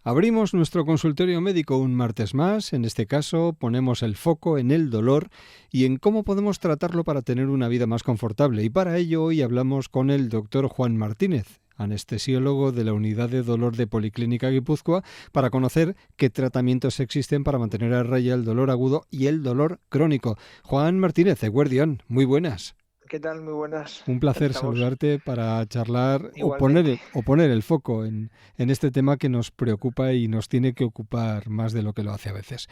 Abrimos nuestro consultorio médico un martes más. En este caso, ponemos el foco en el dolor y en cómo podemos tratarlo para tener una vida más confortable. Y para ello hoy hablamos con el doctor Juan Martínez, anestesiólogo de la Unidad de Dolor de Policlínica Guipúzcoa, para conocer qué tratamientos existen para mantener a raya el dolor agudo y el dolor crónico. Juan Martínez, Eguerdión, muy buenas. ¿Qué tal? Muy buenas. Un Aquí placer estamos saludarte para charlar igualmente. o poner el foco en este tema que nos preocupa y nos tiene que ocupar más de lo que lo hace a veces.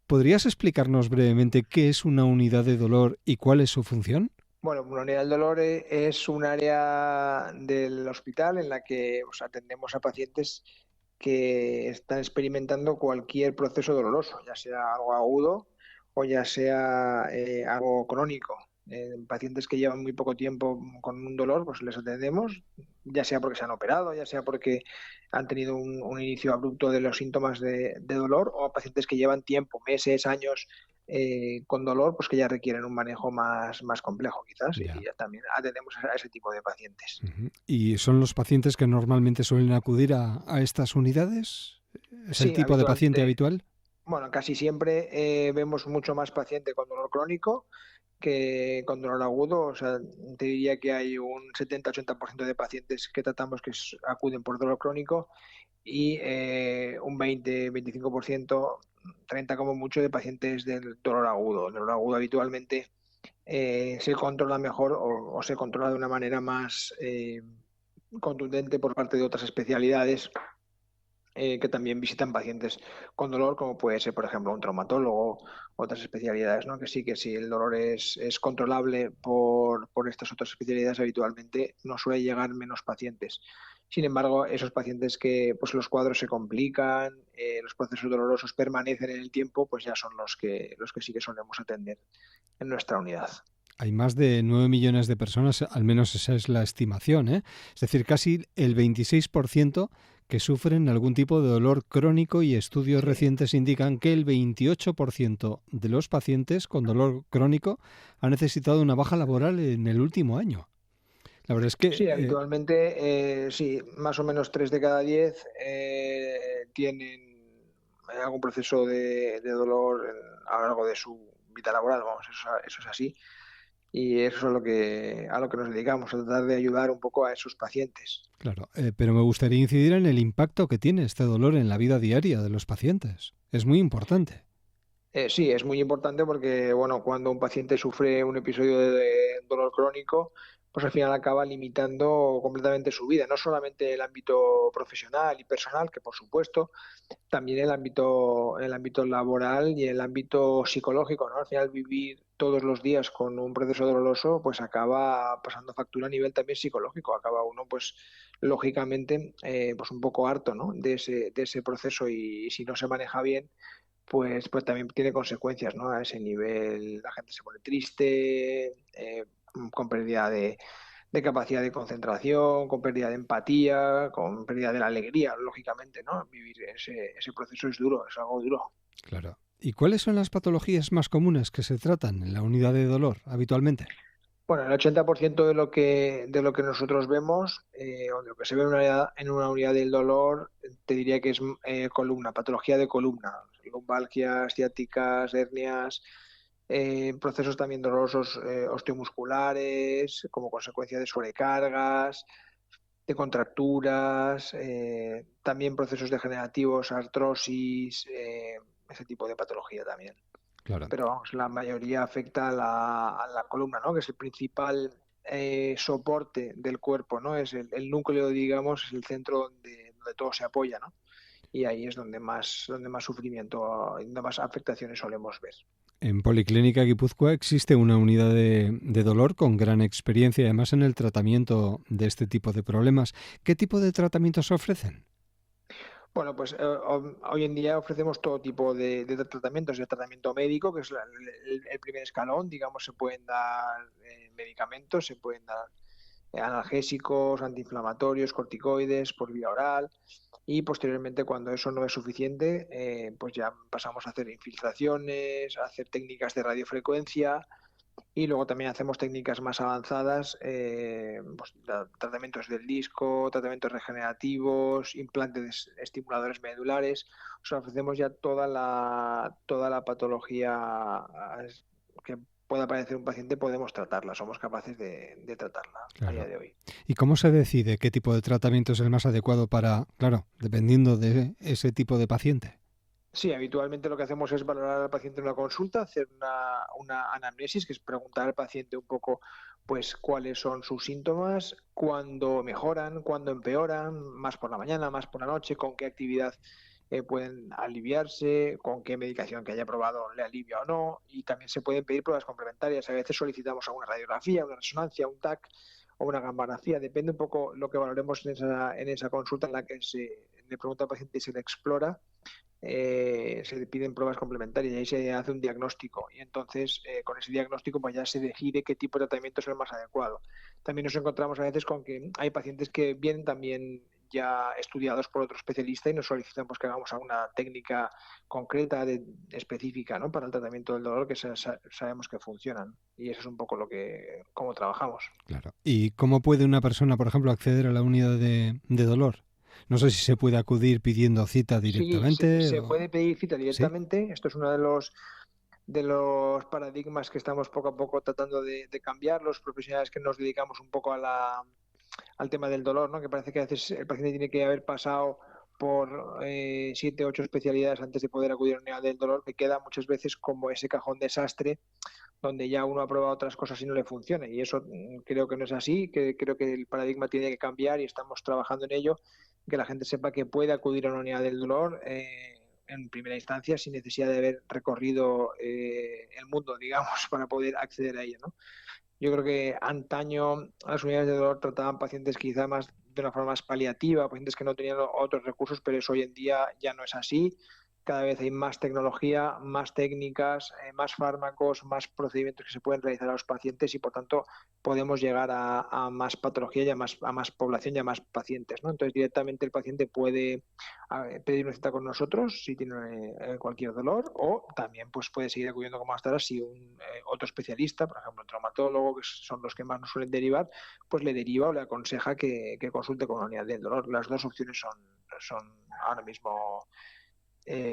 ¿Podrías explicarnos brevemente qué es una unidad de dolor y cuál es su función? Bueno, una unidad del dolor es un área del hospital en la que atendemos a pacientes que están experimentando cualquier proceso doloroso, ya sea algo agudo o ya sea algo crónico. Pacientes que llevan muy poco tiempo con un dolor, pues les atendemos, ya sea porque se han operado, ya sea porque han tenido un inicio abrupto de los síntomas de dolor, o a pacientes que llevan tiempo, meses, años con dolor, pues que ya requieren un manejo más complejo quizás, y Ya. ya también atendemos a ese tipo de pacientes. Ujú. ¿Y son los pacientes que normalmente suelen acudir a estas unidades? ¿Es el Sí, tipo de paciente habitualmente, habitual? bueno, casi siempre vemos mucho más paciente con dolor crónico que con dolor agudo. O sea, te diría que hay un 70-80% de pacientes que tratamos que acuden por dolor crónico y un 20-25%, 30 como mucho, de pacientes del dolor agudo. El dolor agudo habitualmente se controla mejor o se controla de una manera más contundente por parte de otras especialidades que también visitan pacientes con dolor, como puede ser, por ejemplo, un traumatólogo, otras especialidades, ¿no? Que sí, el dolor es controlable por estas otras especialidades, habitualmente no suele llegar menos pacientes. Sin embargo, esos pacientes que pues, los cuadros se complican, los procesos dolorosos permanecen en el tiempo, pues ya son los que sí que solemos atender en nuestra unidad. Hay más de 9 millones de personas, al menos esa es la estimación, ¿eh? Es decir, casi el 26% que sufren algún tipo de dolor crónico, y estudios Sí, recientes indican que el 28% de los pacientes con dolor crónico ha necesitado una baja laboral en el último año. La verdad es que sí, habitualmente, sí, más o menos 3 de cada 10 tienen algún proceso de dolor a lo largo de su vida laboral. Vamos, eso es así. Y eso es a lo que nos dedicamos, a tratar de ayudar un poco a esos pacientes. claro, pero me gustaría incidir en el impacto que tiene este dolor en la vida diaria de los pacientes. Es muy importante. Sí, es muy importante porque, bueno, cuando un paciente sufre un episodio de dolor crónico, pues al final acaba limitando completamente su vida, no solamente el ámbito profesional y personal, que por supuesto, también el ámbito laboral y el ámbito psicológico, ¿no? Al final, vivir todos los días con un proceso doloroso, pues acaba pasando factura a nivel también psicológico. Acaba uno, pues, lógicamente, pues un poco harto, ¿no? De ese proceso, y si no se maneja bien, pues también tiene consecuencias, ¿no? A ese nivel la gente se pone triste, con pérdida de capacidad de concentración, con pérdida de empatía, con pérdida de la alegría, lógicamente, ¿no? Vivir ese proceso es duro, es algo duro. Claro. ¿Y cuáles son las patologías más comunes que se tratan en la unidad de dolor habitualmente? Bueno, el 80% de lo que nosotros vemos, o de lo que se ve en una unidad del dolor, te diría que es columna, patología de columna, lumbalgias, ciáticas, hernias, procesos también dolorosos osteomusculares, como consecuencia de sobrecargas, de contracturas, también procesos degenerativos, artrosis, ese tipo de patología también. Claro. Pero vamos, la mayoría afecta a la columna, ¿no? Que es el principal soporte del cuerpo, ¿no? Es el núcleo, digamos, es el centro donde todo se apoya, ¿no? Y ahí es donde más sufrimiento, donde más afectaciones solemos ver. En Policlínica Guipúzcoa existe una unidad de dolor con gran experiencia, además en el tratamiento de este tipo de problemas. ¿Qué tipo de tratamientos ofrecen? Bueno, pues hoy en día ofrecemos todo tipo de tratamientos. El tratamiento médico, que es el primer escalón, digamos. Se pueden dar medicamentos, se pueden dar analgésicos, antiinflamatorios, corticoides por vía oral, y posteriormente, cuando eso no es suficiente, pues ya pasamos a hacer infiltraciones, a hacer técnicas de radiofrecuencia, Y luego también hacemos técnicas más avanzadas, pues, tratamientos del disco, tratamientos regenerativos, implantes estimuladores medulares. O sea, ofrecemos ya toda la patología que pueda padecer un paciente, podemos tratarla, somos capaces de tratarla a día Claro. de hoy. ¿Y cómo se decide qué tipo de tratamiento es el más adecuado para, claro, dependiendo de ese tipo de paciente? Sí, habitualmente lo que hacemos es valorar al paciente en una consulta, hacer una anamnesis, que es preguntar al paciente un poco pues cuáles son sus síntomas, cuándo mejoran, cuándo empeoran, más por la mañana, más por la noche, con qué actividad pueden aliviarse, con qué medicación que haya probado le alivia o no, y también se pueden pedir pruebas complementarias. A veces solicitamos alguna radiografía, una resonancia, un TAC o una gammagrafía, depende un poco lo que valoremos en esa consulta en la que se le pregunta al paciente y se le explora. Se piden pruebas complementarias y ahí se hace un diagnóstico y entonces con ese diagnóstico pues ya se decide qué tipo de tratamiento es el más adecuado. También nos encontramos a veces con que hay pacientes que vienen también ya estudiados por otro especialista y nos solicitan pues que hagamos alguna técnica concreta específica, ¿no?, para el tratamiento del dolor que sabemos que funcionan, y eso es un poco cómo trabajamos. Claro. ¿Y cómo puede una persona, por ejemplo, acceder a la unidad de dolor? No sé si se puede acudir pidiendo cita Sí, directamente se o... puede pedir cita ¿Sí? directamente. Esto es uno de los paradigmas que estamos poco a poco tratando de cambiar, los profesionales que nos dedicamos un poco al tema del dolor, ¿no?, que parece que a veces el paciente tiene que haber pasado por 7, 8 especialidades antes de poder acudir a una unidad del dolor, que queda muchas veces como ese cajón desastre donde ya uno ha probado otras cosas y no le funciona. Y eso creo que no es así, que creo que el paradigma tiene que cambiar y estamos trabajando en ello, que la gente sepa que puede acudir a una unidad del dolor en primera instancia sin necesidad de haber recorrido el mundo, digamos, para poder acceder a ella, ¿no? Yo creo que antaño las unidades de dolor trataban pacientes quizá más de una forma más paliativa, pacientes que no tenían otros recursos, pero eso hoy en día ya no es así. Cada vez hay más tecnología, más técnicas, más fármacos, más procedimientos que se pueden realizar a los pacientes y, por tanto, podemos llegar a más patología y a más población y a más pacientes, ¿no? Entonces, directamente el paciente puede pedir una cita con nosotros si tiene cualquier dolor, o también pues puede seguir acudiendo como hasta ahora si otro especialista, por ejemplo, un traumatólogo, que son los que más nos suelen derivar, pues le deriva o le aconseja que consulte con una unidad del dolor. Las dos opciones son ahora mismo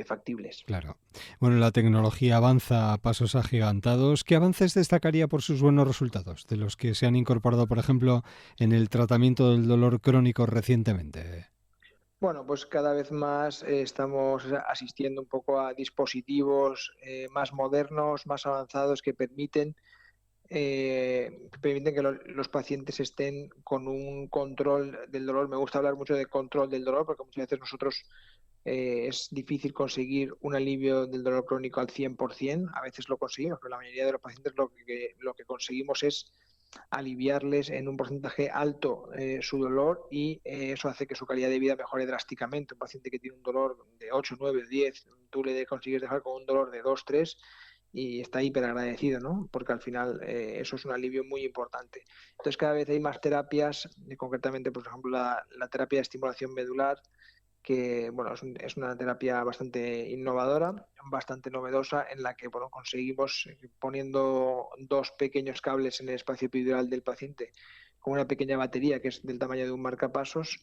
factibles. Claro. Bueno, la tecnología avanza a pasos agigantados. ¿Qué avances destacaría por sus buenos resultados de los que se han incorporado, por ejemplo, en el tratamiento del dolor crónico recientemente? Bueno, pues cada vez más estamos asistiendo un poco a dispositivos más modernos, más avanzados, que permiten que los pacientes estén con un control del dolor. Me gusta hablar mucho de control del dolor porque muchas veces nosotros es difícil conseguir un alivio del dolor crónico al 100%. A veces lo conseguimos, pero la mayoría de los pacientes lo que conseguimos es aliviarles en un porcentaje alto su dolor, y eso hace que su calidad de vida mejore drásticamente. Un paciente que tiene un dolor de 8, 9, 10, tú le consigues dejar con un dolor de 2, 3 y está hiper agradecido, ¿no? Porque al final eso es un alivio muy importante. Entonces cada vez hay más terapias, concretamente, por ejemplo, la terapia de estimulación medular, que bueno, es una terapia bastante innovadora, bastante novedosa, en la que bueno, conseguimos poniendo dos pequeños cables en el espacio epidural del paciente con una pequeña batería que es del tamaño de un marcapasos,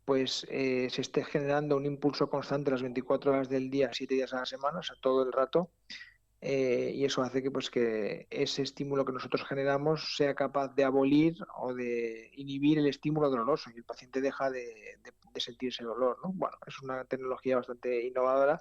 pues se esté generando un impulso constante las 24 horas del día, 7 días a la semana, o sea, todo el rato, y eso hace que, pues, que ese estímulo que nosotros generamos sea capaz de abolir o de inhibir el estímulo doloroso y el paciente deja de sentir ese dolor, ¿no? Bueno, es una tecnología bastante innovadora,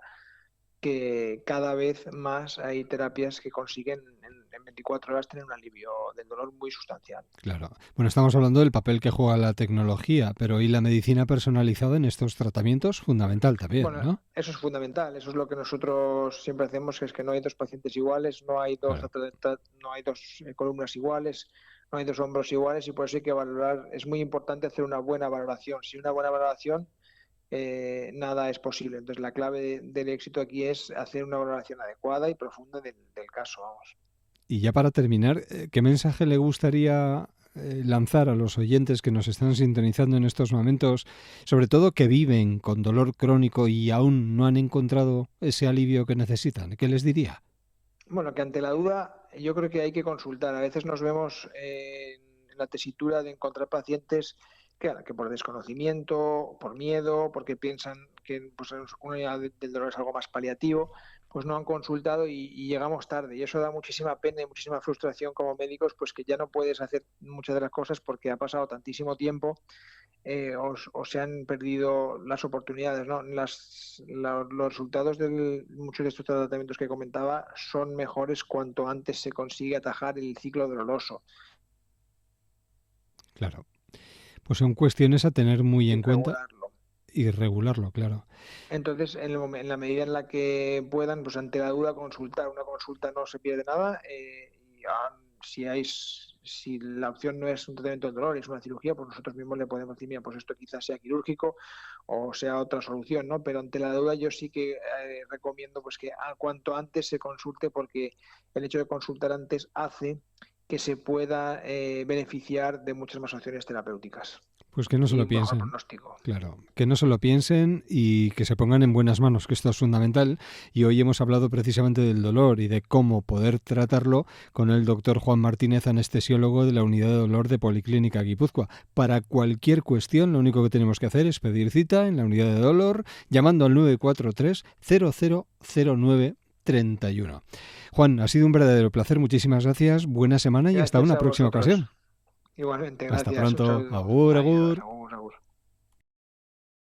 que cada vez más hay terapias que consiguen en 24 horas tener un alivio del dolor muy sustancial. Claro. Bueno, estamos hablando del papel que juega la tecnología, pero ¿y la medicina personalizada en estos tratamientos? Fundamental también, Bueno, ¿no? eso es fundamental, eso es lo que nosotros siempre hacemos, que es que no hay dos pacientes iguales, no hay Claro. no hay dos columnas iguales, no hay dos hombros iguales, y por eso hay que valorar, es muy importante hacer una buena valoración. Sin una buena valoración, nada es posible. Entonces la clave del éxito aquí es hacer una valoración adecuada y profunda del caso, vamos. Y ya para terminar, ¿qué mensaje le gustaría lanzar a los oyentes que nos están sintonizando en estos momentos, sobre todo que viven con dolor crónico y aún no han encontrado ese alivio que necesitan? ¿Qué les diría? Bueno, que ante la duda yo creo que hay que consultar. A veces nos vemos en la tesitura de encontrar pacientes que por desconocimiento, por miedo, porque piensan que pues, una unidad del dolor es algo más paliativo, pues no han consultado y llegamos tarde. Y eso da muchísima pena y muchísima frustración como médicos, pues que ya no puedes hacer muchas de las cosas porque ha pasado tantísimo tiempo, o se han perdido las oportunidades, ¿no? Los resultados de muchos de estos tratamientos que comentaba son mejores cuanto antes se consigue atajar el ciclo doloroso. Claro. Pues son cuestiones a tener muy en cuenta Regularlo. y regularlo, claro. Entonces, en la medida en la que puedan, pues ante la duda, consultar. Una consulta no se pierde nada. Si la opción no es un tratamiento del dolor, es una cirugía, pues nosotros mismos le podemos decir, mira, pues esto quizás sea quirúrgico o sea otra solución, ¿no? Pero ante la duda yo sí que recomiendo pues que a cuanto antes se consulte, porque el hecho de consultar antes hace que se pueda beneficiar de muchas más opciones terapéuticas Pues que no se y lo un mejor piensen. pronóstico. Claro, que no se lo piensen y que se pongan en buenas manos, que esto es fundamental. Y hoy hemos hablado precisamente del dolor y de cómo poder tratarlo con el doctor Juan Martínez, anestesiólogo de la Unidad de Dolor de Policlínica Guipúzcoa. Para cualquier cuestión, lo único que tenemos que hacer es pedir cita en la Unidad de Dolor llamando al 943 0009 31. Juan, ha sido un verdadero placer. Muchísimas gracias. Buena semana y hasta Gracias una a próxima vosotros. ocasión. Igualmente, Hasta gracias. Un pronto. saludo. Agur, Adiós. agur.